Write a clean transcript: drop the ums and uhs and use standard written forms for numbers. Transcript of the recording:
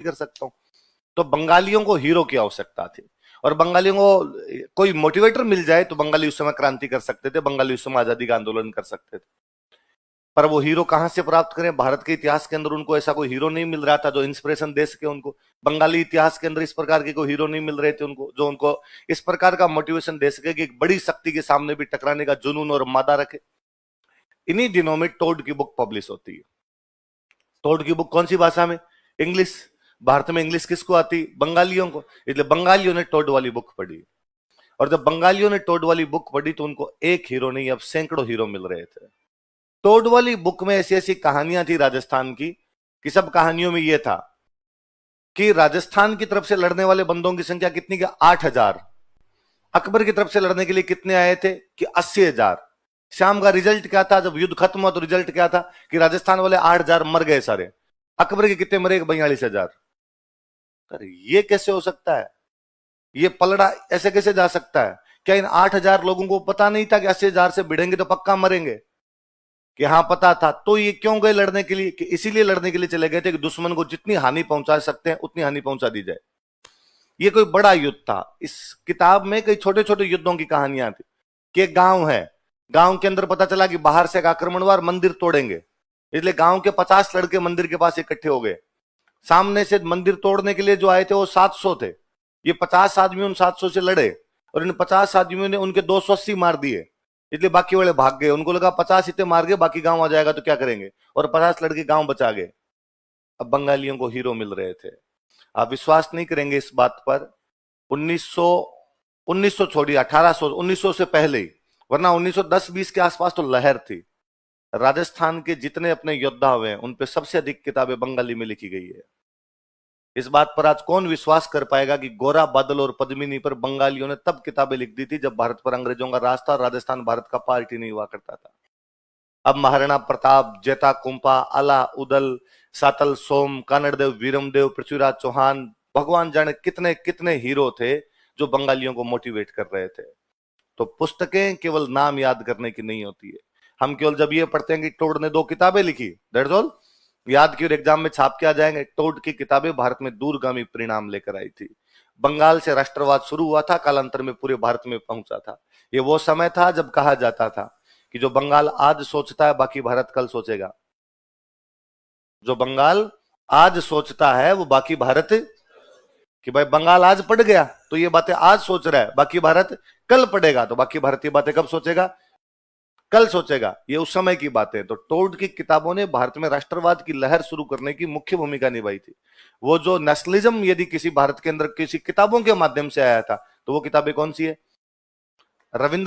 कर सकता हूं। तो बंगालियों को हीरो की आवश्यकता थी, और बंगालियों को कोई मोटिवेटर मिल जाए तो बंगाली उस समय क्रांति कर सकते थे, बंगाली उस समय आजादी का आंदोलन कर सकते थे। पर वो हीरो कहां से प्राप्त करें? भारत के इतिहास के अंदर उनको ऐसा कोई हीरो नहीं मिल रहा था जो इंस्पिरेशन दे सके उनको। बंगाली इतिहास के अंदर इस प्रकार के कोई हीरो नहीं मिल रहे थे उनको, जो उनको इस प्रकार का मोटिवेशन दे सके कि एक बड़ी शक्ति के सामने भी टकराने का जुनून और मादा रखे। इन्हीं दिनों में टोड की बुक पब्लिश होती है। टोड की बुक कौन सी भाषा में? इंग्लिश। भारत में इंग्लिश किसको आती? बंगालियों को। इसलिए बंगालियों ने टोड वाली बुक पढ़ी, और जब बंगालियों ने टोड वाली बुक पढ़ी तो उनको एक हीरो नहीं, अब सैकड़ों हीरो मिल रहे थे। टोड वाली बुक में ऐसी ऐसी कहानियां थी राजस्थान की, कि सब कहानियों में यह था कि राजस्थान की तरफ से लड़ने वाले बंदों की संख्या कितनी? 8,000। अकबर की तरफ से लड़ने के लिए कितने आए थे? कि 80,000। शाम का रिजल्ट क्या था? जब युद्ध खत्म हुआ तो रिजल्ट क्या था? कि राजस्थान वाले 8,000 मर गए सारे। अकबर के कितने मरे? 42,000। अरे ये कैसे हो सकता है? ये पलड़ा ऐसे कैसे जा सकता है? क्या इन 8,000 लोगों को पता नहीं था कि 80,000 से भिड़ेंगे तो पक्का मरेंगे? कि हाँ पता था। तो ये क्यों गए लड़ने के लिए? कि इसीलिए लड़ने के लिए चले गए थे कि दुश्मन को जितनी हानि पहुंचा सकते हैं उतनी हानि पहुंचा दी जाए। ये कोई बड़ा युद्ध था। इस किताब में कई छोटे छोटे युद्धों की कहानियां थी, कि एक गांव है, गांव के अंदर पता चला कि बाहर से एक आक्रमणवार मंदिर तोड़ेंगे, इसलिए गांव के 50 लड़के मंदिर के पास इकट्ठे हो गए। सामने से मंदिर तोड़ने के लिए जो आए थे वो 700 थे। ये 50 आदमी उन 700 से लड़े, और इन 50 आदमियों ने उनके 280 मार दिए, इसलिए बाकी वाले भाग गए। उनको लगा 50 इतने मार गए बाकी गांव आ जाएगा तो क्या करेंगे, और 50 लड़के गांव बचा गए। अब बंगालियों को हीरो मिल रहे थे। आप विश्वास नहीं करेंगे इस बात पर, 1900 1900 छोड़िए, 1800 1900 से पहले ही, वरना 1910-20 के आसपास तो लहर थी। राजस्थान के जितने अपने योद्धा हुए हैं उन पे सबसे अधिक किताबें बंगाली में लिखी गई है। इस बात पर आज कौन विश्वास कर पाएगा कि गोरा बादल और पद्मिनी पर बंगालियों ने तब किताबें लिख दी थी जब भारत पर अंग्रेजों का राज था, राजस्थान भारत का पार्ट ही नहीं हुआ करता था। अब महाराणा प्रताप, जेता कुंपा, आला उदल, सातल सोम, कानड़देव, वीरमदेव, पृथ्वीराज चौहान, भगवान जाने कितने कितने हीरो थे जो बंगालियों को मोटिवेट कर रहे थे। तो पुस्तकें केवल नाम याद करने की नहीं होती है। हम केवल जब ये पढ़ते हैं कि टोड ने 2 किताबें लिखी, दैट्स ऑल, याद की और एग्जाम में छाप के आ जाएंगे। टोड की किताबें भारत में दूरगामी परिणाम लेकर आई थी। बंगाल से राष्ट्रवाद शुरू हुआ था, कालांतर में पूरे भारत में पहुंचा था। ये वो समय था जब कहा जाता था कि जो बंगाल आज सोचता है बाकी भारत कल सोचेगा। जो बंगाल आज सोचता है वो बाकी भारत, कि भाई बंगाल आज पढ़ गया तो ये बातें आज सोच रहा है, बाकी भारत कल पढ़ेगा तो बाकी भारत ये बातें कब सोचेगा? कल सोचेगा। ये उस समय की बातें। तो टोड की किताबों ने भारत में राष्ट्रवाद की लहर शुरू करने की मुख्य भूमिका निभाई थी। वो जो नेशनलिज्म यदि किसी भारत के अंदर किसी किताबों के माध्यम से आया था, तो वो किताबें कौन सी है? रविंद्र